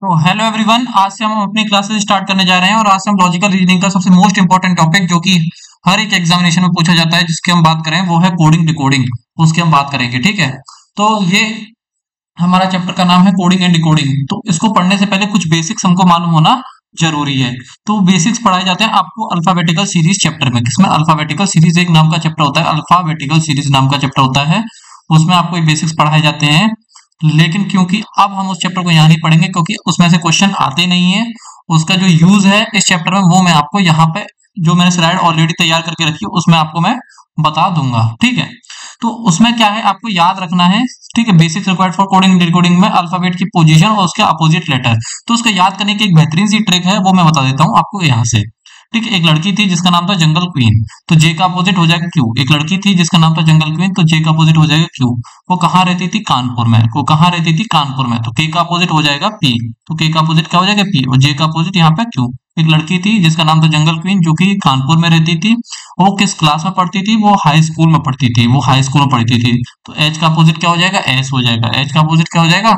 तो hello everyone, आज से हम अपनी क्लासेस स्टार्ट करने जा रहे हैं और आज से हम लॉजिकल रीजनिंग का सबसे मोस्ट इंपॉर्टेंट टॉपिक जो कि हर एक एग्जामिनेशन में पूछा जाता है जिसकी हम बात करें वो है कोडिंग डिकोडिंग। उसकी हम बात करेंगे, ठीक है। तो ये हमारा चैप्टर का नाम है कोडिंग एंड डिकोडिंग। तो इसको पढ़ने से पहले कुछ बेसिक्स हमको मालूम होना जरूरी है। तो बेसिक्स पढ़ाए जाते हैं आपको अल्फाबेटिकल सीरीज चैप्टर में। किसमें? अल्फाबेटिकल सीरीज एक नाम का चैप्टर होता है, अल्फाबेटिकल सीरीज नाम का चैप्टर होता है। उसमें आपको बेसिक्स पढ़ाए जाते हैं। लेकिन क्योंकि अब हम उस चैप्टर को यहाँ नहीं पढ़ेंगे क्योंकि उसमें से क्वेश्चन आते नहीं है। उसका जो यूज है इस चैप्टर में वो मैं आपको यहाँ पे जो मैंने स्लाइड ऑलरेडी तैयार करके रखी है उसमें आपको मैं बता दूंगा, ठीक है। तो उसमें क्या है आपको याद रखना है, ठीक है। Basics required for coding decoding में अल्फाबेट की पोजीशन और उसके अपोजिट लेटर। तो उसका याद करने की एक बेहतरीन सी ट्रिक है, वो मैं बता देता हूँ आपको यहाँ से। ठीक है, एक लड़की थी जिसका नाम था जंगल क्वीन। तो जे का अपोजिट हो जाएगा क्यू। एक लड़की थी जिसका नाम था जंगल क्वीन, तो जे का अपोजिट हो जाएगा क्यू। वो कहाँ रहती थी? कानपुर में। वो कहाँ रहती थी? कानपुर में। तो के का अपोजिट हो जाएगा पी। तो के का अपोजिट क्या हो जाएगा? पी। और जे का अपोजिट यहाँ पे क्यू। एक लड़की थी जिसका नाम था जंगल क्वीन जो कि कानपुर में रहती थी। वो किस क्लास में पढ़ती थी? वो हाई स्कूल में पढ़ती थी। वो हाई स्कूल में पढ़ती थी। तो एच का अपोजिट क्या हो जाएगा? एस हो जाएगा। एच का अपोजिट क्या हो जाएगा?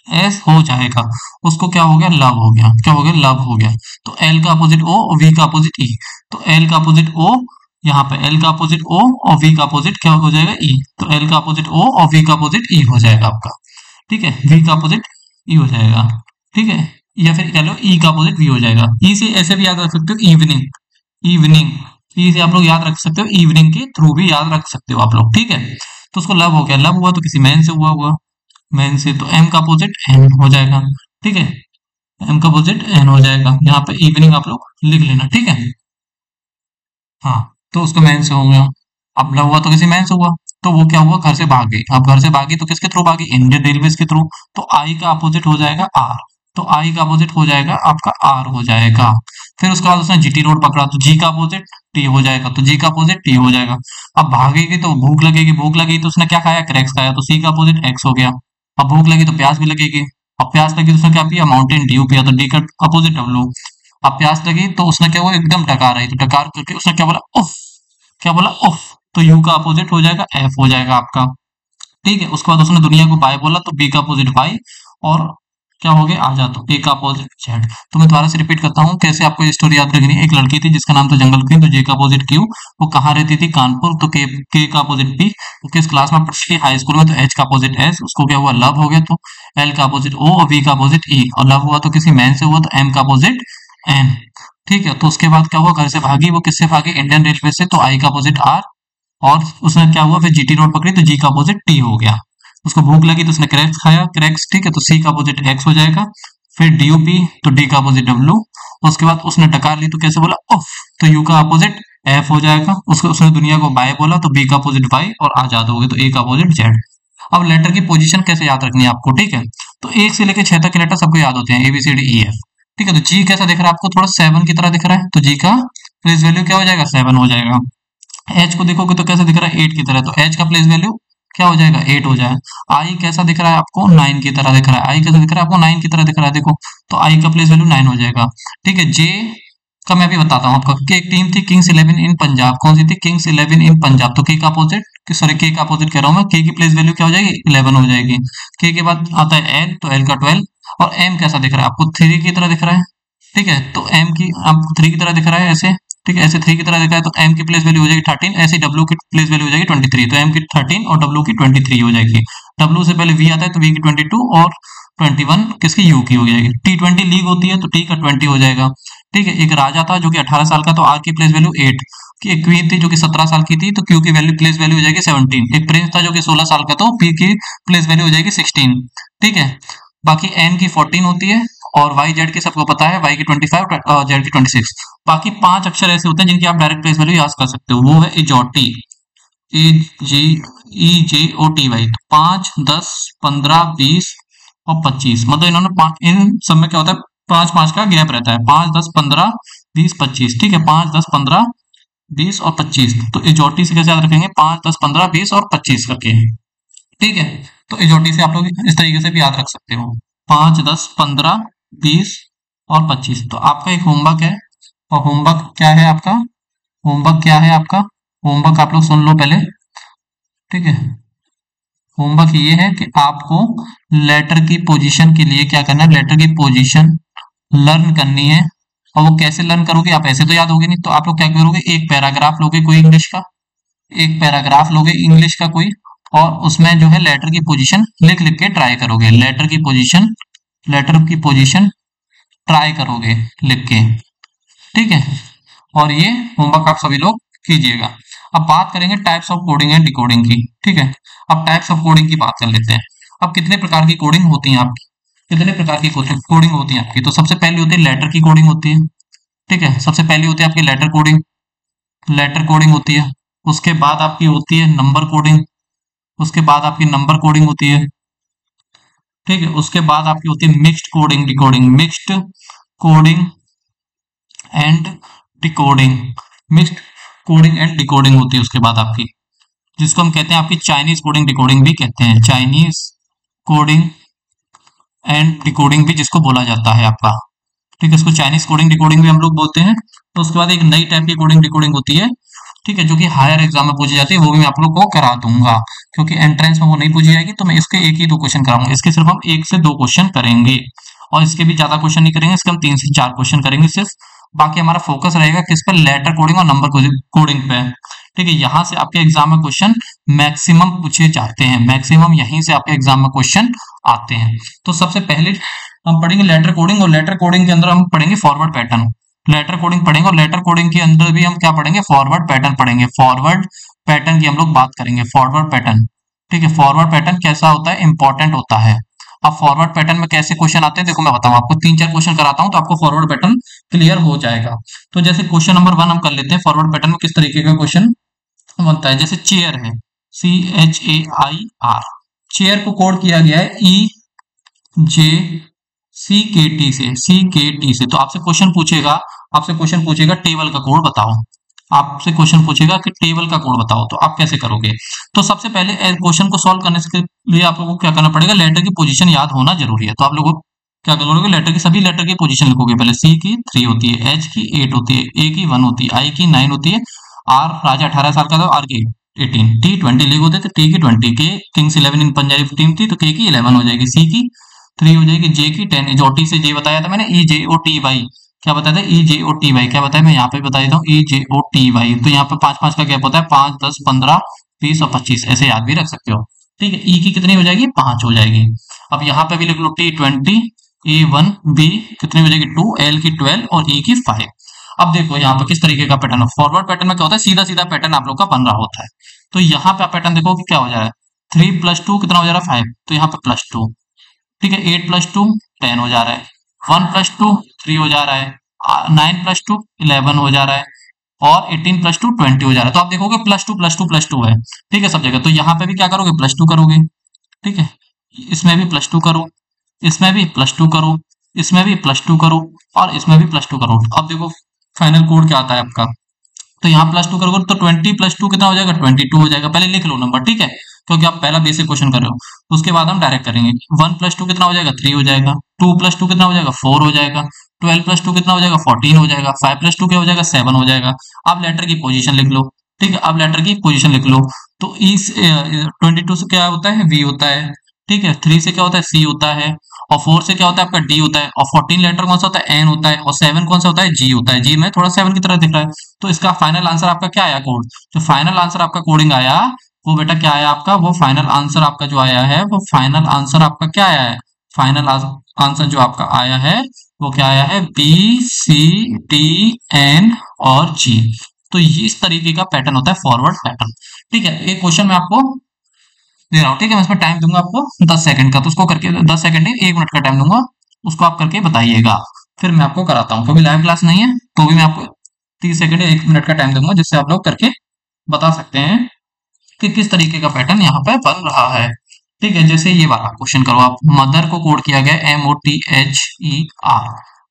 एस हो जाएगा। उसको क्या हो गया? लव हो गया। क्या हो गया? लव हो गया। तो एल का अपोजिट ओ और वी का अपोजिट ई। तो एल का अपोजिट ओ, यहाँ पे एल का अपोजिट ओ और वी का अपोजिट क्या हो जाएगा? ई। तो एल का अपोजिट ओ और वी का अपोजिट ई हो जाएगा आपका, ठीक है। वी का अपोजिट ई हो जाएगा, ठीक है। या फिर कह लो ई का अपोजिट वी हो जाएगा। ई से ऐसे भी याद रख सकते हो, इवनिंग। इवनिंग, ई से आप लोग याद रख सकते हो, इवनिंग के थ्रू भी याद रख सकते हो आप लोग, ठीक है। तो उसको लव हो गया। लव हुआ तो किसी मैन से हुआ हुआ, मैन से। तो एम का अपोजिट एन हो जाएगा, ठीक है। एम का अपोजिट एन हो जाएगा। यहाँ पे इवनिंग आप लोग लिख लेना, ठीक है। हाँ, तो उसको मैन से हो गया। अब लव हुआ तो किसी मैन से हुआ। तो वो क्या हुआ? घर से भाग गई। अब घर से भागी तो किसके थ्रू भागी? इंडियन रेलवेज के थ्रू। तो आई का अपोजिट हो जाएगा आर। तो आई का अपोजिट हो जाएगा आपका आर हो जाएगा। फिर उसके बाद उसने जीटी रोड पकड़ा तो जी का अपोजिट टी हो जाएगा। तो जी का अपोजिट टी हो जाएगा। अब भागेगी तो भूख लगेगी। भूख लगी तो उसने क्या खाया? क्रैक्स खाया। तो सी का अपोजिट एक्स हो गया। अब भूख लगी तो प्यास भी लगेगी। अब प्यास लगी तो उसने क्या पिया? माउंटेन ड्यू पिया। तो डी का अपोजिट डब्लू। अब प्यास लगी तो उसने क्या हुआ? एकदम डकार आई। तो डकार करके उसने क्या बोला? उफ। क्या बोला? उफ। तो यू का अपोजिट हो जाएगा एफ हो जाएगा आपका, ठीक है। उसके बाद उसने दुनिया को बाय बोला तो बी का अपोजिट बाई। और क्या हो गया? आ जा। तो ए का अपोजिट जेड। तो मैं दोबारा से रिपीट करता हूँ कैसे आपको ये स्टोरी याद रखनी है। एक लड़की थी जिसका नाम था जंगल क्वीन। तो जे का अपोजिट क्यू। वो कहाँ रहती थी? कानपुर। तो के का अपोजिट पी। तो किस क्लास में पढ़ती थी? हाई स्कूल में। तो एच का अपोजिट एस। उसको क्या हुआ? लव हो गया। तो एल का अपोजिट ओ और वी का अपोजिट ई। और लव हुआ तो किसी मैन से हुआ। तो एम का अपोजिट एन, ठीक है। तो उसके बाद क्या हुआ? घर से भागी। वो किससे भागी? इंडियन रेलवे से। तो आई का अपोजिट आर। और उसने क्या हुआ? फिर जीटी रोड पकड़ी तो जी का अपोजिट टी हो गया। उसको भूख लगी तो उसने क्रैक्स खाया। क्रैक्स, ठीक है। तो सी का अपोजिट एक्स हो जाएगा। फिर डीयूपी तो डी का अपोजिट डब्ल्यू। उसके बाद उसने टकार ली तो कैसे बोला? उफ। तो यू का अपोजिट एफ हो जाएगा। उसको उसने दुनिया को बाय बोला तो बी का अपोजिट बाई और आजाद हो गए। तो ए का अपोजिट जेड। अब लेटर की पोजीशन कैसे याद रखनी है आपको, ठीक है। तो एक से लेकर छह तक के लेटर सबको याद होते हैं, A B C D E F, ठीक है। तो जी कैसा दिख रहा है आपको? थोड़ा सेवन की तरह दिख रहा है। तो जी का प्लेस वैल्यू क्या हो जाएगा? सेवन हो जाएगा। एच को देखोगे तो कैसे दिख रहा है? एट की तरह। तो एच का प्लेस वैल्यू क्या हो जाएगा? एट हो जाएगा। आई कैसा दिख रहा है आपको? नाइन की तरह दिख रहा है। आई कैसा दिख रहा है आपको? नाइन की तरह दिख रहा है, देखो। तो आई का प्लेस वैल्यू नाइन हो जाएगा, ठीक है। जे का मैं अभी बताता हूँ आपको कि एक टीम थी किंग्स इलेवन इन पंजाब। कौन सी थी? Kings eleven in Punjab. तो के का अपोजिट, सॉरी के का अपोजिट कह रहा हूँ मैं। के की प्लेस वैल्यू क्या हो जाएगी? इलेवन हो जाएगी। के के बाद आता है एल। तो एल का ट्वेल्व। और एम कैसा दिख रहा है आपको? थ्री की तरह दिख रहा है, ठीक है। तो एम की आपको थ्री की तरह दिख रहा है ऐसे, ठीक है। ऐसे थ्री की तरह दिखा है तो एम की प्लेस वैल्यू हो जाएगी थर्टीन। ऐसे डब्ल्यू की प्लेस वैल्यू हो जाएगी 23। तो एम की 13 और डब्ल्यू की 23 हो जाएगी। डब्ल्यू से पहले वी आता है तो वी की 22 और 21 किसकी? यू की हो जाएगी। T20 लीग होती है तो टी का 20 हो जाएगा, ठीक है। एक राजा था जो कि 18 साल का, तो आर की प्लेस वैल्यू 8। कि एक क्वीन थी जो कि 17 साल की थी तो क्यू की वैल्यू प्लेस वैल्यू हो जाएगी 17। एक प्रिंस था जो कि 16 साल का, तो पी की प्लेस वैल्यू हो जाएगी 16, ठीक है। बाकी एन की 14 होती है और वाई जेड की सबको पता है, वाई की 25 और जेड की 26। बाकी पांच अक्षर ऐसे होते हैं जिनकी आप डायरेक्ट प्लेस वैल्यू याद कर सकते हो, वो है इजोटी, ए जी ई जे ओ टी वाई। तो 5, 10, 15, 20 और 25, मतलब इन्होंने इन सब में क्या होता है? पांच पांच का गैप रहता है। 5, 10, 15, 20, 25, ठीक है। 5, 10, 15, 20 और 25। तो इजोटी से कैसे याद रखेंगे? 5, 10, 15, 20 और 25 करके, ठीक है। तो इजोटी से आप लोग इस तरीके से भी याद रख सकते हो, 5, 10, 15, 20 और 25। तो आपका एक होमवर्क है। और होमवर्क क्या है आपका? होमवर्क क्या है आपका? होमवर्क आप लोग सुन लो पहले, ठीक है। होमवर्क ये है कि आपको लेटर की पोजीशन के लिए क्या करना है, लेटर की पोजीशन लर्न करनी है। और वो कैसे लर्न करोगे, आप ऐसे तो याद होगे नहीं, तो आप लोग क्या करोगे, एक पैराग्राफ लोगे कोई इंग्लिश का, एक पैराग्राफ लोगे इंग्लिश का कोई, और उसमें जो है लेटर की पोजीशन लिख लिख के ट्राई करोगे, लेटर की पोजीशन ट्राई करोगे लिख के, ठीक है। और ये होमवर्क आप सभी लोग कीजिएगा। अब बात करेंगे types of coding and decoding की, ठीक है। अब टाइप्स ऑफ कोडिंग की बात कर लेते हैं। अब कितने प्रकार की कोडिंग होती है आपकी, कितने प्रकार की कोडिंग होती है आपकी, तो सबसे पहली होती है लेटर की कोडिंग होती है, ठीक है। सबसे पहली होती है आपकी लेटर कोडिंग होती है। उसके बाद आपकी होती है नंबर कोडिंग, उसके बाद आपकी नंबर कोडिंग होती है, ठीक है। उसके बाद आपकी होती है mixed coding and decoding, mixed coding and decoding होती है उसके बाद आपकी, जिसको हम कहते हैं आपकी चाइनीज कोडिंग डिकोडिंग भी कहते हैं, चाइनीज कोडिंग एंड डिकोडिंग भी जिसको बोला जाता है आपका, ठीक है। इसको चाइनीज कोडिंग डिकोडिंग भी हम लोग बोलते हैं। तो उसके बाद एक नई टाइप की कोडिंग डिकोडिंग होती है, ठीक है, जो कि हायर एग्जाम में पूछी जाती है, वो भी मैं आप लोग को करा दूंगा, क्योंकि एंट्रेंस में वो नहीं पूछी जाएगी, तो मैं इसके एक ही दो क्वेश्चन कराऊंगा, इसके सिर्फ हम एक से दो क्वेश्चन करेंगे, और इसके भी ज्यादा क्वेश्चन नहीं करेंगे, इसके हम 3 से 4 क्वेश्चन करेंगे सिर्फ। बाकी हमारा फोकस रहेगा किस पे, लेटर कोडिंग और नंबर कोडिंग पे, ठीक है। यहाँ से आपके एग्जाम में क्वेश्चन मैक्सिमम पूछे जाते हैं, मैक्सिमम यहीं से आपके एग्जाम में क्वेश्चन आते हैं। तो सबसे पहले हम पढ़ेंगे लेटर कोडिंग, और लेटर कोडिंग के अंदर हम पढ़ेंगे फॉरवर्ड पैटर्न, लेटर कोडिंग पढ़ेंगे, और लेटर कोडिंग के अंदर भी हम क्या पढ़ेंगे, फॉरवर्ड पैटर्न पढ़ेंगे, फॉरवर्ड पैटर्न की हम लोग बात करेंगे, फॉरवर्ड पैटर्न, ठीक है। फॉरवर्ड पैटर्न कैसा होता है, इंपॉर्टेंट होता है। अब फॉरवर्ड पैटर्न में कैसे क्वेश्चन आते हैं, देखो मैं बताऊं आपको, 3-4 क्वेश्चन कराता हूं तो आपको फॉरवर्ड पैटर्न क्लियर हो जाएगा। तो जैसे क्वेश्चन नंबर 1 हम कर लेते हैं, फॉरवर्ड पैटर्न में किस तरीके का क्वेश्चन बनता है। जैसे चेयर है, CHAIR, चेयर को कोड किया गया है CKT से। तो आपसे क्वेश्चन पूछेगा टेबल का कोड बताओ, आपसे क्वेश्चन पूछेगा कि टेबल का कोड बताओ, तो आप कैसे करोगे। तो सबसे पहले क्वेश्चन को सॉल्व करने के लिए आप लोगों को क्या करना पड़ेगा, लेटर की पोजीशन याद होना जरूरी है। तो आप लोगों को क्या करोगे, लेटर की सभी लेटर की पोजीशन लिखोगे, पहले C की 3 होती है, H की 8 होती है, A की 1 होती है, I की 9 होती है, R राजा 18 साल का था, R की 18, T 20 लिख होते थे, T की 20, K किंग्स 11 इन पंजाबी टीम थी, तो K की 11 हो जाएगी, C की 3 हो जाएगी, J की 10, जो T से J बताया था मैंने, EJOTY, क्या बताया था, EJOTY, क्या बताया, मैं यहाँ पे बता देता हूँ, EJOTY। तो यहाँ पे 5-5 का गैप होता है, 5, 10, 15, 20 और 25, ऐसे याद भी रख सकते हो, ठीक है। E की कितनी हो जाएगी, 5 हो जाएगी। अब यहाँ पे भी लिख लो T20, A1, B कितनी हो जाएगी 2, L की 12 और E की 5। अब देखो यहाँ पे किस तरीके का पैटर्न है, फॉरवर्ड पैटर्न में क्या होता है, सीधा सीधा पैटर्न आप लोग का बन रहा होता है। तो यहाँ पे आप पैटर्न देखो कि क्या हो जा रहा है, 3 + 2 कितना हो जा रहा है 5, तो यहाँ पे +2, ठीक है। 8 + 2 10 हो जा रहा है, 1 + 2 3 हो जा रहा है, 9 + 2 11 हो जा रहा है, और 18 + 2 20 हो जा रहा है। तो आप देखोगे +2 है, ठीक है सब जगह। तो यहाँ पे भी क्या करोगे, +2 करोगे, ठीक है। इसमें भी +2 करो, इसमें भी +2 करो, इसमें भी +2 करो, और इसमें भी +2 करो। अब देखो फाइनल कोड क्या आता है आपका, तो यहाँ +2 करोगे तो 20 + 2 कितना हो जाएगा, 22 हो जाएगा। पहले लिख लो नंबर, ठीक है, क्योंकि आप पहला बेसिक क्वेश्चन कर रहे हो। उसके बाद हम डायरेक्ट करेंगे, 1 + 2 कितना हो जाएगा, 3 हो जाएगा, 2 + 2 कितना हो जाएगा, 4 हो जाएगा, 12 + 2 कितना हो जाएगा, 14 हो जाएगा, 5 + 2 क्या हो जाएगा, 7 हो जाएगा। अब लेटर की पोजीशन लिख लो, ठीक है, अब लेटर की पोजीशन लिख लो। तो इस 22 से क्या होता है, V होता है, ठीक है। 3 से क्या होता है, C होता है, और 4 से क्या होता है आपका D होता है, और 14 लेटर कौन सा होता है, N होता है, और 7 कौन सा होता है, G होता है। G में थोड़ा 7 की तरह दिख रहा है। तो इसका फाइनल आंसर आपका क्या आया, कोड, जो फाइनल आंसर आपका कोडिंग आया, वो बेटा क्या आया आपका, वो फाइनल आंसर आपका जो आया है, वो फाइनल आंसर आपका क्या आया है, फाइनल आंसर जो आपका आया है वो क्या आया है, B, C, D, N और G। तो ये इस तरीके का पैटर्न होता है फॉरवर्ड पैटर्न, ठीक है। एक क्वेश्चन मैं आपको दे रहा हूँ, ठीक है, मैं इसमें टाइम दूंगा आपको 10 सेकंड का, तो उसको करके 10 सेकंड नहीं 1 मिनट का टाइम दूंगा, उसको आप करके बताइएगा, फिर मैं आपको कराता हूँ। क्योंकि लाइव क्लास नहीं है तो भी मैं आपको 30 सेकंड या 1 मिनट का टाइम दूंगा, जिससे आप लोग करके बता सकते हैं कि किस तरीके का पैटर्न यहाँ पे बन रहा है, ठीक है। जैसे ये वाला क्वेश्चन करो आप, मदर को कोड किया गया है MOTHER,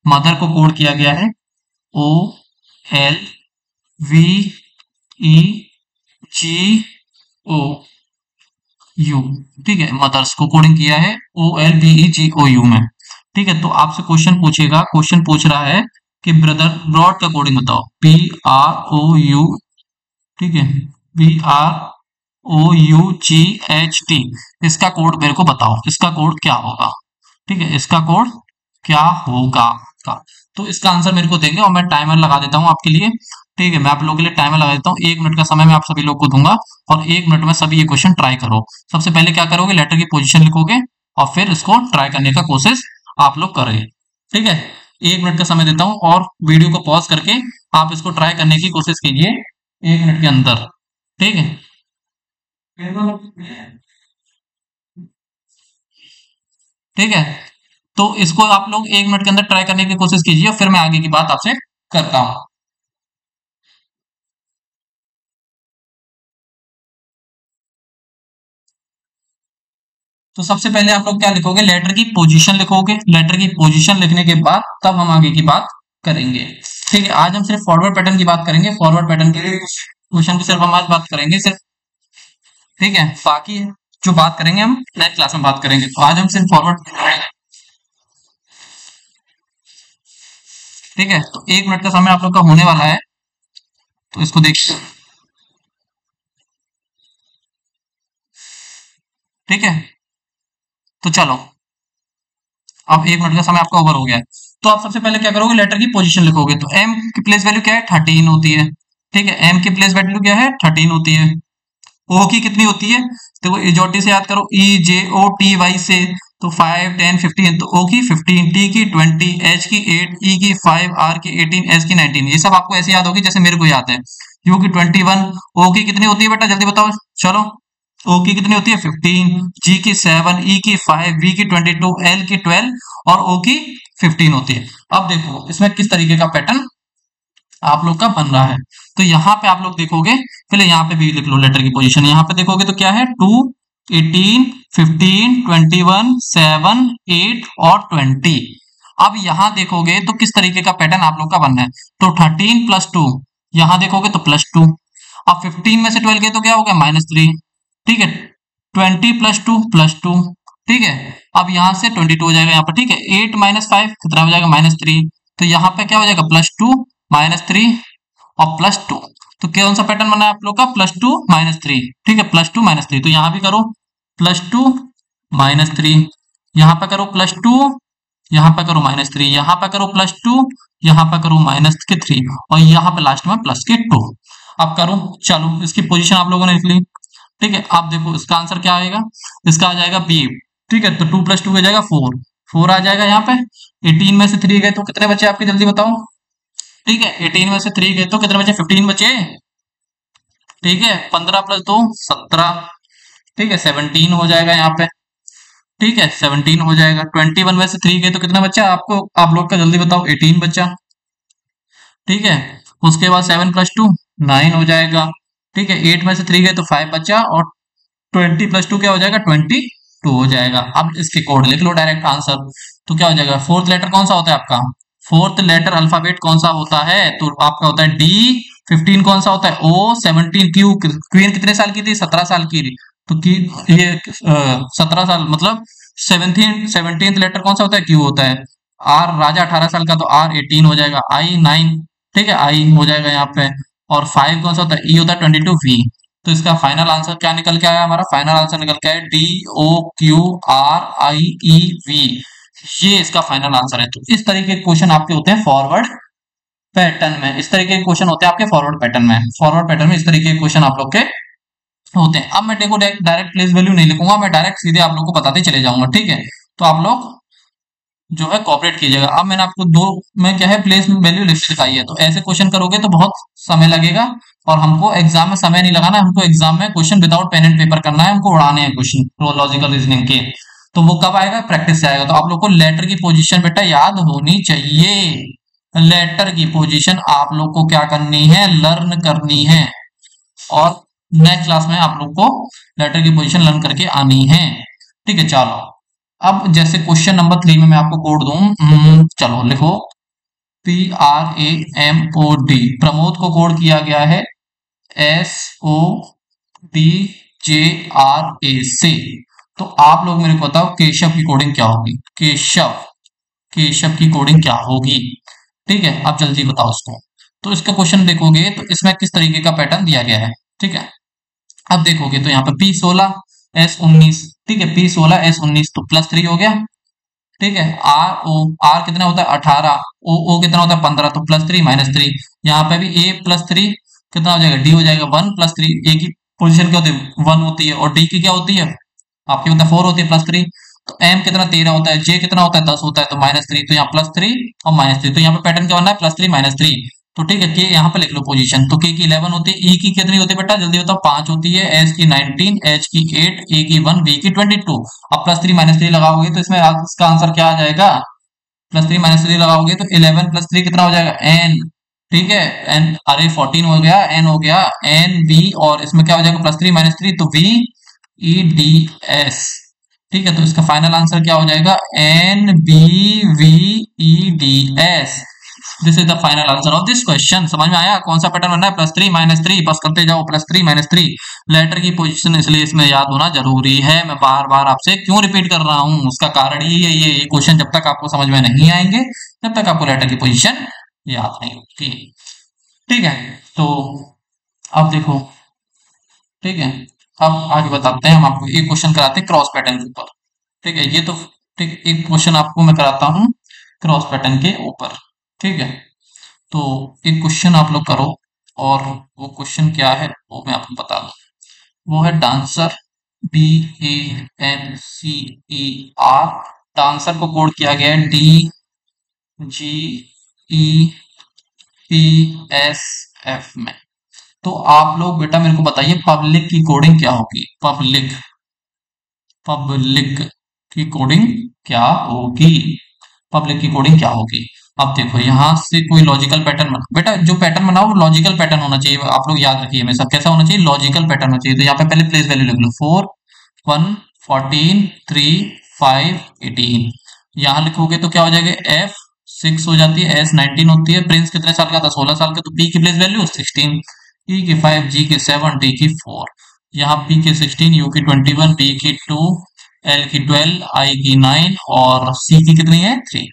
मदर को कोड किया गया है OLVEGOU, ठीक है, मदर्स को कोडिंग किया है OLVEGOU में, ठीक है। तो आपसे क्वेश्चन पूछेगा, क्वेश्चन पूछ रहा है कि ब्रदर ब्रॉड का कोडिंग बताओ, BROU, ठीक है, BROD OUGHT, इसका कोड मेरे को बताओ, इसका कोड क्या होगा। ठीक है, इसका कोड क्या होगा का, तो इसका आंसर मेरे को देंगे और मैं टाइमर लगा देता हूँ आपके लिए। ठीक है, मैं आप लोगों के लिए टाइमर लगा देता हूँ, 1 मिनट का समय मैं आप सभी लोग को दूंगा और 1 मिनट में सभी ये क्वेश्चन ट्राई करो। सबसे पहले क्या करोगे, लेटर की पोजीशन लिखोगे और फिर इसको ट्राई करने का कोशिश आप लोग करेंगे। ठीक है, 1 मिनट का समय देता हूँ और वीडियो को पॉज करके आप इसको ट्राई करने की कोशिश कीजिए 1 मिनट के अंदर। ठीक है, ठीक है, तो इसको आप लोग 1 मिनट के अंदर ट्राई करने की कोशिश कीजिए फिर मैं आगे की बात आपसे करता हूं। तो सबसे पहले आप लोग क्या लिखोगे, लेटर की पोजीशन लिखोगे। लेटर की पोजीशन लिखने के बाद तब हम आगे की बात करेंगे। ठीक है, आज हम सिर्फ फॉरवर्ड पैटर्न की बात करेंगे, फॉरवर्ड पैटर्न के क्वेश्चन की सिर्फ हम आज बात करेंगे सिर्फ। ठीक है, बाकी जो बात करेंगे हम नेक्स्ट क्लास में बात करेंगे। तो आज हम सिर्फ फॉरवर्ड। ठीक है, तो 1 मिनट का समय आप लोग का होने वाला है, तो इसको देखिए। ठीक है, तो चलो अब 1 मिनट का समय आपका ओवर हो गया है। तो आप सबसे पहले क्या करोगे, लेटर की पोजीशन लिखोगे। तो एम की प्लेस वैल्यू क्या है, 13 होती है। ठीक है, एम की प्लेस वैल्यू क्या है, 13 होती है। ओ की कितनी होती है, देखो इजोटी से याद करो, EJOTY से, तो 5 10 15, तो ओ की 15, टी की 20, एच की 8, ई की 5, आर की 18, एस की 19। ये सब आपको ऐसे याद होगी जैसे मेरे को याद है। यू की 21, ओ की कितनी होती है बेटा जल्दी बताओ। चलो, ओ की कितनी होती है 15, जी की 7, ई की 5, वी की 22, एल की 12 और ओ की 15 होती है। अब देखो इसमें किस तरीके का पैटर्न आप लोग का बन रहा है। तो यहाँ पे आप लोग देखोगे, पहले यहाँ पे भी लिख लो लेटर की पोजीशन। यहाँ पे देखोगे तो क्या है, 2 18 15 21 7 8 और 20। अब यहाँ देखोगे तो किस तरीके का पैटर्न आप लोग का बनना है। तो 13 प्लस 2, यहाँ देखोगे तो +2। अब 15 में से 12 गए तो क्या हो गया, -3। ठीक है, 20 प्लस 2 +2। ठीक है, अब यहाँ से 22 हो जाएगा यहाँ पर। ठीक है, 8 -5 कितना हो जाएगा, -3। तो यहाँ पे क्या हो जाएगा, +2 -3 और +2। तो कौन सा पैटर्न बना है आप लोग का, +2 -3। ठीक है, +2 -3, तो यहाँ भी करो +2 -3, यहाँ पे करो +2, यहाँ पे करो -3, यहाँ पे करो +2, यहाँ पे करो -3 और यहाँ पे लास्ट में +2। अब करो, चलो इसकी पोजीशन आप लोगों ने लिख ली। ठीक है, अब देखो इसका आंसर क्या आएगा, इसका आ जाएगा बी। ठीक है, तो 2 + 2 हो जाएगा 4, 4 आ जाएगा यहाँ पे। 18 में से 3 गए तो कितने बचे आपके, जल्दी बताओ। ठीक है, 18 में से 3 गए तो कितने बचे, 15 बचे। ठीक है, 15 + 2 17। ठीक है, 17 हो जाएगा यहाँ पे। ठीक है, 17 हो जाएगा। 21 में से 3 गए तो कितना बचा आपको, आप लोग का जल्दी बताओ, 18 बचा। ठीक है, उसके बाद 7 + 2 9 हो जाएगा। ठीक है, 8 में से 3 गए तो 5 बचा और 20 + 2 क्या हो जाएगा, 22 हो जाएगा। अब इसके कोड लिख लो, डायरेक्ट आंसर। तो क्या हो जाएगा, फोर्थ लेटर कौन सा होता है आपका, फोर्थ लेटर अल्फाबेट कौन सा होता है, तो आपका होता है डी। 15 कौन सा होता है, ओ। 17 क्यू, क्वीन कितने साल की थी, 17 साल की। तो की ये 17 साल मतलब 17 लेटर कौन सा होता है, क्यू होता है। आर राजा 18 साल का, तो आर 18 हो जाएगा। आई 9, ठीक है, आई हो जाएगा यहाँ पे। और 5 कौन सा होता है, ई होता है 22, वी। तो इसका फाइनल आंसर क्या निकल के आया, हमारा फाइनल आंसर निकल के आया DOQRIEV। ये इसका फाइनल आंसर है। तो इस तरीके के क्वेश्चन आपके होते हैं फॉरवर्ड पैटर्न में, इस तरीके के क्वेश्चन होते हैं आपके फॉरवर्ड पैटर्न में। फॉरवर्ड पैटर्न में इस तरीके के क्वेश्चन आप लोग के होते हैं। अब मैं देखो डायरेक्ट प्लेस वैल्यू नहीं लिखूंगा, मैं डायरेक्ट सीधे आप लोग को बताते चले जाऊंगा। ठीक है, तो आप लोग जो है कॉपरेट कीजिएगा। अब मैंने आपको दो में क्या है, प्लेस वैल्यू लिस्ट दिखाई है। तो ऐसे क्वेश्चन करोगे तो बहुत समय लगेगा और हमको एग्जाम में समय नहीं लगाना है, हमको एग्जाम में question without pen and paper करना है, हमको उड़ाने हैं क्वेश्चन लॉजिकल रीजनिंग के। तो वो कब आएगा, प्रैक्टिस से आएगा। तो आप लोग को लेटर की पोजीशन बेटा याद होनी चाहिए। लेटर की पोजीशन आप लोग को क्या करनी है, लर्न करनी है। और नेक्स्ट क्लास में आप लोग को लेटर की पोजीशन लर्न करके आनी है। ठीक है, चलो अब जैसे क्वेश्चन नंबर 3 में मैं आपको कोड दूं, चलो लिखो PRAMOD। प्रमोद को कोड किया गया है SODJRA से। तो आप लोग मेरे को बताओ केशव की कोडिंग क्या होगी, केशव की कोडिंग क्या होगी। ठीक है, आप जल्दी बताओ उसको। तो इसका क्वेश्चन देखोगे तो इसमें किस तरीके का पैटर्न दिया गया है। ठीक है, अब देखोगे तो यहाँ पे P16 S19, ठीक है, P16 S19 तो +3 हो गया, ठीक है। आर कितना होता है 18, ओ कितना होता है 15, तो +3 -3। यहाँ पे भी A +3 कितना हो जाएगा, डी हो जाएगा 1 + 3। ए की पोजीशन क्या होती है 1 होती है, और डी की क्या होती है आपकी मतलब 4 होती है +3। तो एम कितना 13 होता है, जे कितना होता है 10 होता है, तो -3। तो यहाँ +3 और -3, तो यहाँ पे पैटर्न क्या बनना है +3 -3। तो ठीक है, के यहाँ पे लिख लो पोजीशन, तो के की 11 होती है, ई की कितनी होती है बेटा जल्दी बताओ, 5 होती है, एस की 19, एच की 8, ए की 1, बी की 22। अब +3 -3 लगाओगे तो इसमें इसका आंसर क्या आ जाएगा, +3 -3 लगाओगे तो 11 + 3 कितना हो जाएगा एन, ठीक है। एन अरे 14 हो गया, एन हो गया, एन बी, और इसमें क्या हो जाएगा +3 -3 तो वी ई डी एस, ठीक है। तो इसका फाइनल आंसर क्या हो जाएगा N B V E D S. This is the final answer of this question. समझ में आया कौन सा पैटर्न बनना है, +3 -3, बस करते जाओ +3 -3। लेटर की पोजीशन इसलिए इसमें याद होना जरूरी है, मैं बार बार आपसे क्यों रिपीट कर रहा हूं, उसका कारण ही है ये क्वेश्चन जब तक आपको समझ में नहीं आएंगे तब तक आपको लेटर की पोजीशन याद नहीं होगी, ठीक है। तो अब देखो, ठीक है, अब आगे बताते हैं, हम आपको एक क्वेश्चन कराते हैं क्रॉस पैटर्न के ऊपर, ठीक है। ये तो ठीक, एक क्वेश्चन आपको मैं कराता हूँ क्रॉस पैटर्न के ऊपर, ठीक है। तो एक क्वेश्चन आप लोग करो, और वो क्वेश्चन क्या है वो मैं आपको बता दूं। वो है डांसर, DANCER। डांसर को कोड किया गया है DGEPSF में। तो आप लोग बेटा मेरे को बताइए पब्लिक की कोडिंग क्या होगी, पब्लिक की कोडिंग क्या होगी, पब्लिक की कोडिंग क्या होगी। अब देखो यहाँ से कोई लॉजिकल पैटर्न बना, बेटा जो पैटर्न बनाओ वो लॉजिकल पैटर्न होना चाहिए, आप लोग याद रखिए हमेशा कैसा होना चाहिए, लॉजिकल पैटर्न होना चाहिए। तो यहाँ पे पहले प्लेस वैल्यू लिख लो, 4 1 14 3 5 18। यहाँ लिखोगे तो क्या हो जाएगा, F 6 हो जाती है, S 19 होती है, प्रिंस कितने साल का था 16 साल का, तो P की प्लेस वैल्यू 16, E की 5, G की 7, D की 4। यहाँ P की 16, U की 21, T की 2, L की 12, I की 9 और C की कितनी है 3।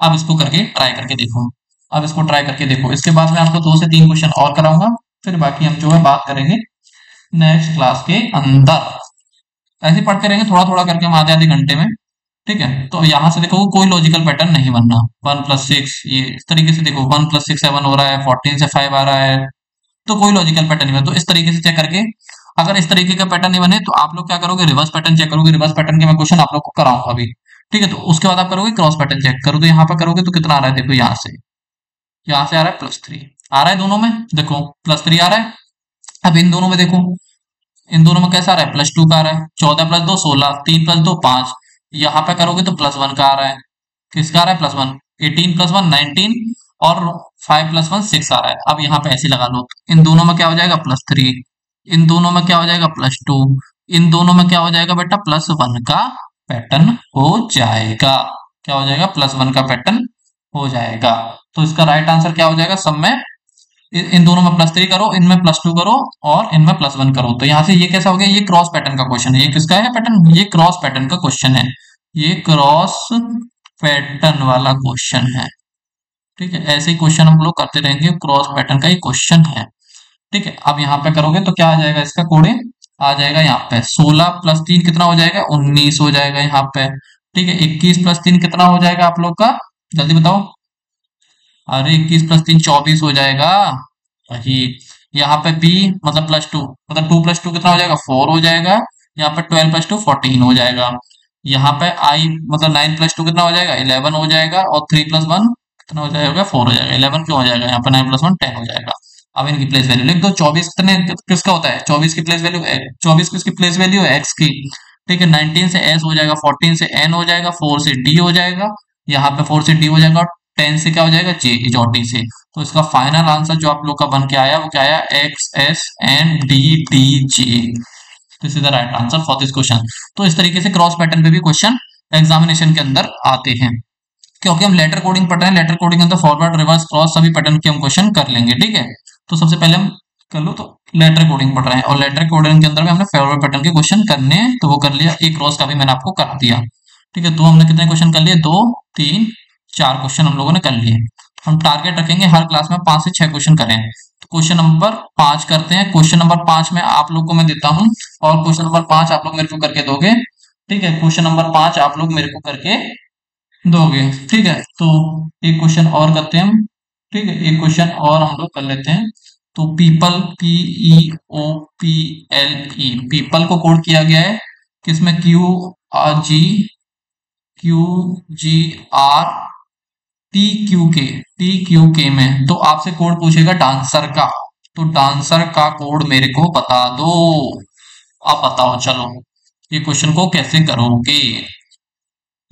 अब इसको करके ट्राई करके देखो, अब इसको ट्राई करके देखो, इसके बाद मैं आपको 2 से 3 क्वेश्चन और कराऊंगा, फिर बाकी हम जो है बात करेंगे नेक्स्ट क्लास के अंदर। ऐसे पढ़ते रहेंगे थोड़ा थोड़ा करके हम आधे आधे घंटे में, ठीक है। तो यहाँ से देखो कोई लॉजिकल पैटर्न नहीं बनना, 1 + 6 ये इस तरीके से देखो, 1 + 6 7 हो रहा है, 14 से 5 आ रहा है, तो कोई लॉजिकल पैटर्न नहीं बना। तो इस तरीके से चेक करके, अगर इस तरीके का पैटर्न नहीं बने तो आप लोग क्या करोगे, रिवर्स पैटर्न चेक करोगे, रिवर्स पैटर्न के मैं क्वेश्चन आप लोग को कराऊंगा अभी, ठीक है। तो उसके बाद आप करोगे क्रॉस पैटर्न चेक करो, तो यहाँ पर करोगे तो कितना आ रहा है, देखो यहाँ से आ रहा है +3 आ रहा है, दोनों में देखो +3 आ रहा है। अब इन दोनों में देखो, इन दोनों में कैसा आ रहा है, +2 का आ रहा है, 14 + 2 16, 3 + 2 5। यहाँ पे करोगे तो +1 का आ रहा है, किसका आ रहा है +1, 18 + 1 19, और 5 + 1 6 आ रहा है। अब यहाँ पे ऐसे लगा लो, इन दोनों में क्या हो जाएगा +3, इन दोनों में क्या हो जाएगा +2, इन दोनों में क्या हो जाएगा बेटा +1 का पैटर्न हो जाएगा, क्या हो जाएगा +1 का पैटर्न हो जाएगा। तो इसका राइट आंसर क्या हो जाएगा, सब में इन दोनों में +3 करो, इनमें +2 करो, और इनमें +1 करो। तो यहाँ से ये कैसा हो गया, ये क्रॉस पैटर्न का क्वेश्चन है, ये किसका है पैटर्न, ये क्रॉस पैटर्न का क्वेश्चन है, ये क्रॉस पैटर्न वाला क्वेश्चन है, ठीक है। ऐसे ही क्वेश्चन हम लोग करते रहेंगे, क्रॉस पैटर्न का ही क्वेश्चन है, ठीक है। अब यहाँ पे करोगे तो क्या आ जाएगा, इसका कोडिंग आ जाएगा यहाँ पे 16 + 3 कितना हो जाएगा 19 हो जाएगा यहाँ पे, ठीक है। 21 + 3 कितना हो जाएगा आप लोग का, जल्दी बताओ, अरे 21 + 3 24 हो जाएगा वही। यहाँ पे p मतलब +2, मतलब 2 + 2 कितना हो जाएगा 4 हो जाएगा, यहाँ पे 12 + 2 14 हो जाएगा। यहाँ पे i मतलब 9 + 2 कितना हो जाएगा 11 हो जाएगा, और 3 + 1 कितना हो जाएगा 4 हो जाएगा, 11 क्यों हो जाएगा, यहाँ पे 9 + 1 10 हो जाएगा। अब इनकी प्लेस वैल्यू लिख दो, 24 कितने किसका होता है, 24 की प्लेस वैल्यू 24 किसकी प्लेस वैल्यू है x की, ठीक है। 19 से s हो जाएगा, 14 से n हो जाएगा, 4 से d हो जाएगा, यहाँ पे 4 से d हो जाएगा, और 10 से क्या हो जाएगा j और d से। तो इसका फाइनल आंसर जो आप लोग का बन के आया वो क्या आया, x s n d d j। This is the right answer for this question. तो इस तरीके से क्रॉस पैटर्न पे भी क्वेश्चन एग्जामिनेशन के अंदर आते हैं, क्योंकि हम लेटर कोडिंग पढ़ रहे हैं, लेटर कोडिंग के अंदर फॉरवर्ड रिवर्स क्रॉस सभी पैटर्न के हम क्वेश्चन कर लेंगे, ठीक है। तो सबसे पहले हम कर लो, तो लेटर कोडिंग पढ़ रहे हैं, और लेटर कोडिंग के अंदर भी हमने फॉरवर्ड पैटर्न के क्वेश्चन करने हैं, तो वो कर लिया, एक क्रॉस का भी मैंने आपको कर दिया, ठीक है। तो हमने कितने क्वेश्चन कर लिए, 2 3 4 क्वेश्चन हम लोगों ने कर लिए। हम टारगेट रखेंगे हर क्लास में 5 से 6 क्वेश्चन करें, क्वेश्चन नंबर 5 करते हैं। क्वेश्चन नंबर 5 में आप लोग को मैं देता हूं और क्वेश्चन नंबर 5 आप लोग मेरे को करके दोगे। ठीक है, क्वेश्चन नंबर 5 आप लोग मेरे को करके दोगे। ठीक है, तो एक क्वेश्चन और करते हैं हम। ठीक है, एक क्वेश्चन और हम लोग कर लेते हैं। तो पीपल, PEOPLE, पीपल को कोड किया गया है किसमें? QGR TQK में। तो आपसे कोड पूछेगा डांसर का, तो डांसर का कोड मेरे को बता दो। आप बताओ, चलो ये क्वेश्चन को कैसे करोगे?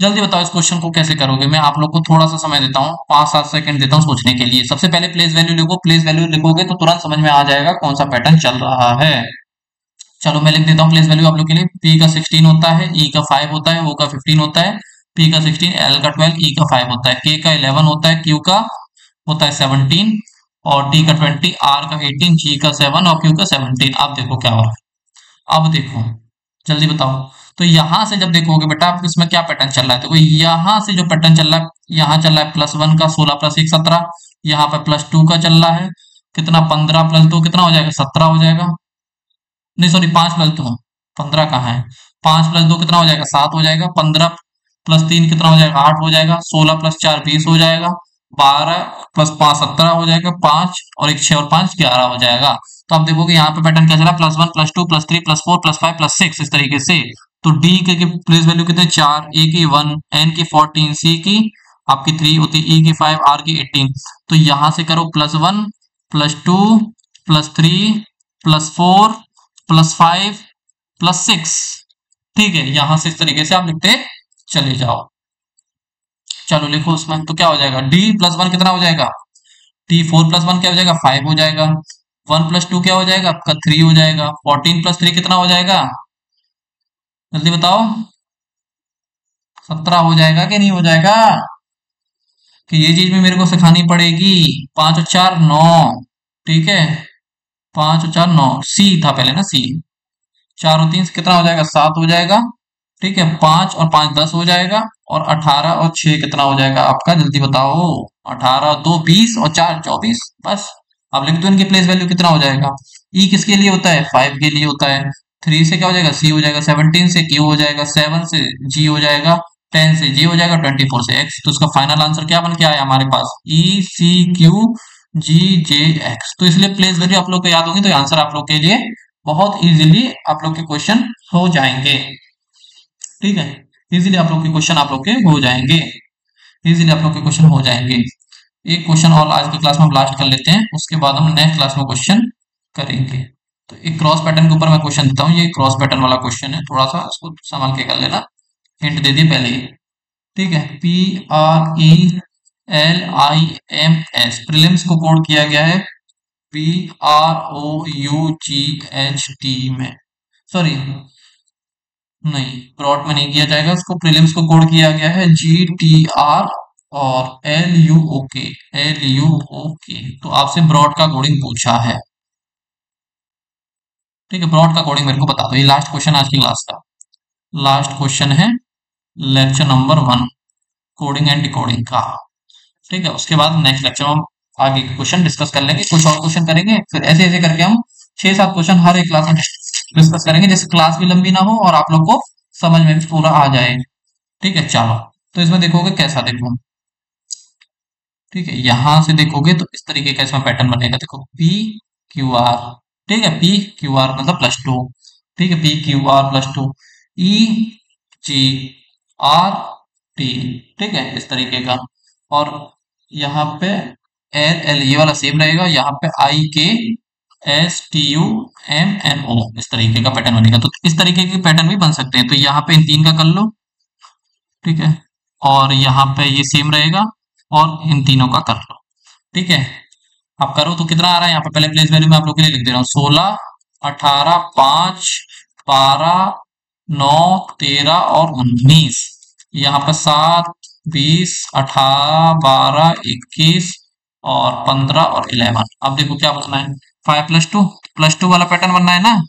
जल्दी बताओ इस क्वेश्चन को कैसे करोगे। मैं आप लोग को थोड़ा सा समय देता हूँ, 5-7 सेकंड देता हूँ सोचने के लिए। सबसे पहले प्लेस वैल्यू लिखो। प्लेस वैल्यू लिखोगे तो तुरंत समझ में आ जाएगा कौन सा पैटर्न चल रहा है। चलो मैं लिख देता हूँ प्लेस वैल्यू आप लोग के लिए। P का 16 होता है, E का 5 होता है, O का 15 होता है, P का 16, L का 12, E का 5 होता है, K का 11 होता है, Q का होता है 17 और T का 20, R का 18, G का 7 और Q का 17। अब देखो क्या हो रहा है। अब देखो, जल्दी बताओ। तो यहां से जब देखोगे बेटा आप इसमें क्या पैटर्न चल रहा है, देखो यहां से जो पैटर्न चल रहा है, यहाँ चल रहा है +1 का 16 + 1 17, यहाँ पे +2 का चल रहा है कितना 15 + 2 कितना हो जाएगा 17 हो जाएगा। नहीं सॉरी 5 + 2 15 कहाँ है, 5 + 2 कितना हो जाएगा 7 हो जाएगा, 15 + 3 कितना हो जाएगा 8 हो जाएगा, 16 + 4 20 हो जाएगा, 12 + 5 17 हो जाएगा, 5 और 1 6 और 5 11 हो जाएगा। तो आप देखोगे यहाँ पे पैटर्न क्या चला, +1 +2 +3 +4 +5 +6 इस तरीके से। तो डी के प्लेस वैल्यू कितने 4, ए की 1, एन की 14, सी की आपकी 3 होती है, ई की 5, आर की 18। तो यहां से करो +1 +2 +3 +4 +5 +6। ठीक है, यहां से इस तरीके से आप लिखते चले जाओ। चलो लिखो उसमें, तो क्या हो जाएगा D+1 कितना हो जाएगा, D4+1 क्या हो जाएगा 5 हो जाएगा, 1+2 क्या हो जाएगा आपका 3 हो जाएगा, 14 + 3 कितना हो जाएगा, जल्दी बताओ 17 हो जाएगा कि नहीं हो जाएगा? कि ये चीज भी मेरे को सिखानी पड़ेगी। 5 और 4 9। ठीक है, 5 और 4 9, सी था पहले ना, सी 4 और 3 से कितना हो जाएगा 7 हो जाएगा। ठीक है, 5 और 5 10 हो जाएगा और 18 और 6 कितना हो जाएगा आपका, जल्दी बताओ। 18 और 2 20 और 4 24। बस अब लिख दो इनकी प्लेस वैल्यू कितना हो जाएगा। ई किसके लिए होता है 5 के लिए होता है, 3 से क्या हो जाएगा सी हो जाएगा, 17 से क्यू हो जाएगा, 7 से जी हो जाएगा, 10 से जी हो जाएगा, 24 से एक्स। तो इसका फाइनल आंसर क्या बन के आया हमारे पास, ई सी क्यू जी जे एक्स। तो इसलिए प्लेस वैल्यू आप लोग को याद होगी तो आंसर आप लोग के लिए बहुत इजीली आप लोग के क्वेश्चन हो जाएंगे। ठीक है, इजीली आप लोग के क्वेश्चन आप लोग के हो जाएंगे, इजीली आप लोग के क्वेश्चन हो जाएंगे। एक क्वेश्चन और आज की क्लास में ब्लास्ट कर लेते हैं, उसके बाद हम नेक्स्ट क्लास में क्वेश्चन करेंगे। तो एक क्रॉस पैटर्न के ऊपर मैं क्वेश्चन देता हूँ, ये क्रॉस पैटर्न वाला क्वेश्चन है, थोड़ा सा इसको संभाल के कर लेना, हिंट दे दिए पहले ही। ठीक है, PRELIMS प्रीलिम्स को कोड किया गया है BROUGHT में, सॉरी नहीं ब्रॉड में नहीं किया जाएगा, उसको प्रीलिम्स को कोड किया गया है GTR और LUOK। तो आपसे ब्रॉड का कोडिंग पूछा है। ठीक है, ब्रॉड का कोडिंग मेरे को बता दो। ये लास्ट क्वेश्चन आज की क्लास का लास्ट क्वेश्चन है, lecture number 1 coding and decoding का। ठीक है, उसके बाद नेक्स्ट लेक्चर में हम आगे क्वेश्चन डिस्कस कर लेंगे, कुछ और क्वेश्चन करेंगे, फिर ऐसे ऐसे करके हम 6-7 क्वेश्चन हर एक क्लास में डिस्कस करेंगे, जिससे क्लास भी लंबी ना हो और आप लोग को समझ में भी पूरा आ जाए। ठीक है, चलो तो इसमें देखोगे कैसा, देखो ठीक है यहां से देखोगे तो इस तरीके का इसमें पैटर्न बनेगा, देखो PQR। ठीक है, PQR मतलब +2। ठीक है, PQR +2 EGRT। ठीक है, इस तरीके का। और यहाँ पे LL ये वाला सेम रहेगा, यहाँ पे IKSTUMNO इस तरीके का पैटर्न बनेगा। तो इस तरीके के पैटर्न भी बन सकते हैं। तो यहाँ पे इन 3 का कर लो। ठीक है, और यहाँ पे ये सेम रहेगा और इन तीनों का कर लो। ठीक है, आप करो तो कितना आ रहा है यहाँ पे, पहले प्लेस वैल्यू में आप लोग के लिए लिख दे रहा हूँ, 16 18 5 12 9 13 और 19। यहाँ पे 7 20 18 12 21 और 15 और 11। अब देखो क्या बनना है, 5 + 2 वाला पैटर्न बनना है ना,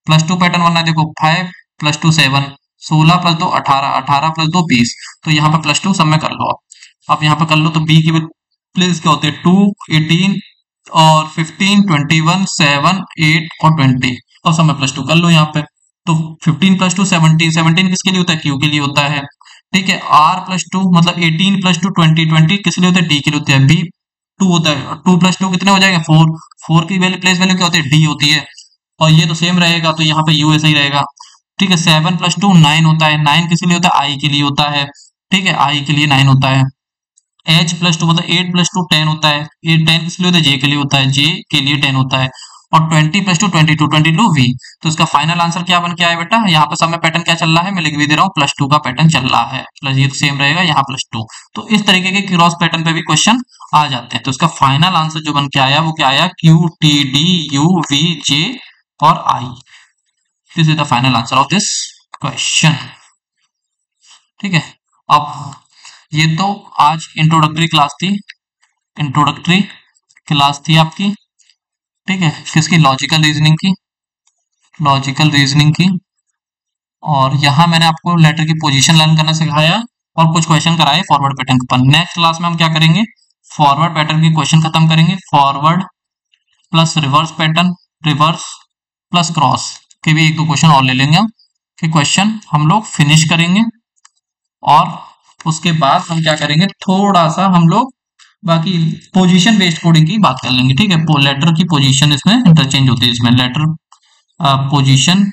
+2 पैटर्न बनना है। देखो 5 + 2 7, 16 + 2 18, 18 + 2 20। तो यहाँ पे +2 सब में कर लो। अब यहाँ पे कर लो तो बी की प्लेस क्या होती है 2 18 और 15, 21, 7, 8 और 20। और सब मैं +2 कर लूँ यहाँ पे। तो 15 + 2 17, 17 किसके लिए होता है? क्यू के लिए होता है। ठीक है, r+2 मतलब 18 + 2 20, 20 किस लिए होता है? डी के लिए होता है। b 2 होता है, 2 + 2 कितने हो जाएंगे? 4। 4 की वैल्यू प्लेस वैल्यू क्या होती है? डी होती है। और ये तो सेम रहेगा, तो यहाँ पे यू ऐसा ही रहेगा। ठीक है, 7 + 2 9 होता है। 9 किस लिए होता है? आई के लिए होता है। ठीक है, आई के लिए 9 होता है। h+2 मतलब 8+2 10 होता है। ये 10 किस लिए होता है? जे के लिए होता है। जे के लिए 10 होता है। और 20+2 22, 22 वी। तो इसका फाइनल आंसर क्या बन के आया बेटा? यहाँ पे सब में पैटर्न क्या चल रहा है, मैं लिख भी दे रहा हूँ, +2 का पैटर्न चल रहा है। प्लस ये तो सेम रहेगा, यहाँ +2। तो इस तरीके के क्रॉस पैटर्न पे भी क्वेश्चन आ जाते हैं। तो इसका फाइनल आंसर जो बन के आया वो क्या आया? Q T D U V J और I. This is the final answer of this question. ठीक है, अब ये तो आज इंट्रोडक्टरी क्लास थी। इंट्रोडक्टरी क्लास थी आपकी। ठीक है, किसकी? लॉजिकल रीजनिंग की। लॉजिकल रीजनिंग की। और यहाँ मैंने आपको लेटर की पोजीशन लर्न करना सिखाया और कुछ क्वेश्चन कराए फॉरवर्ड पैटर्न के ऊपर। नेक्स्ट क्लास में हम क्या करेंगे? फॉरवर्ड पैटर्न के क्वेश्चन खत्म करेंगे। Forward plus reverse pattern, reverse plus cross के भी 1-2 क्वेश्चन और ले लेंगे हम, कि क्वेश्चन हम लोग फिनिश करेंगे। और उसके बाद हम क्या करेंगे? थोड़ा सा हम लोग बाकी पोजीशन बेस्ड कोडिंग की बात कर लेंगे। ठीक है, लेटर की पोजीशन इसमें इंटरचेंज होती है। इसमें लेटर पोजीशन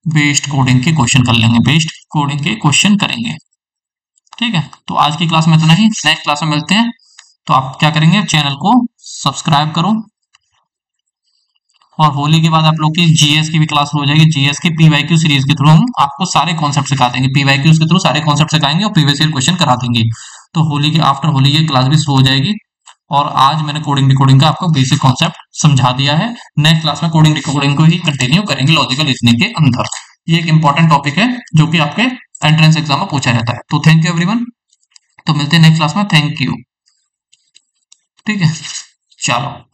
बेस्ड कोडिंग के क्वेश्चन कर लेंगे, बेस्ड कोडिंग के क्वेश्चन करेंगे। ठीक है, तो आज की क्लास में इतना ही। नेक्स्ट क्लास में मिलते हैं। तो आप क्या करेंगे? चैनल को सब्सक्राइब करो। और होली के बाद आप लोग की जीएस की भी क्लास हो जाएगी। जीएस की पीवाईक्यू सीरीज के थ्रू हम आपको सारे कॉन्सेप्ट सिखा देंगे। पीवाईक्यूज के थ्रू सारे कॉन्सेप्ट सिखाएंगे और प्रीवियस ईयर क्वेश्चन करा देंगे। तो होली के आफ्टर होली ये क्लास भी शुरू हो जाएगी। और आज मैंने कोडिंग डिकोडिंग का आपको बेसिक कॉन्सेप्ट समझा दिया है। नेक्स्ट क्लास में कोडिंग डिकोडिंग को ही कंटिन्यू करेंगे लॉजिकल रीजनिंग के अंदर। ये एक इंपॉर्टेंट टॉपिक है जो कि आपके एंट्रेंस एग्जाम में पूछा जाता है। तो थैंक यू एवरीवन। तो मिलते हैं नेक्स्ट क्लास में। Thank you. ठीक है, चलो।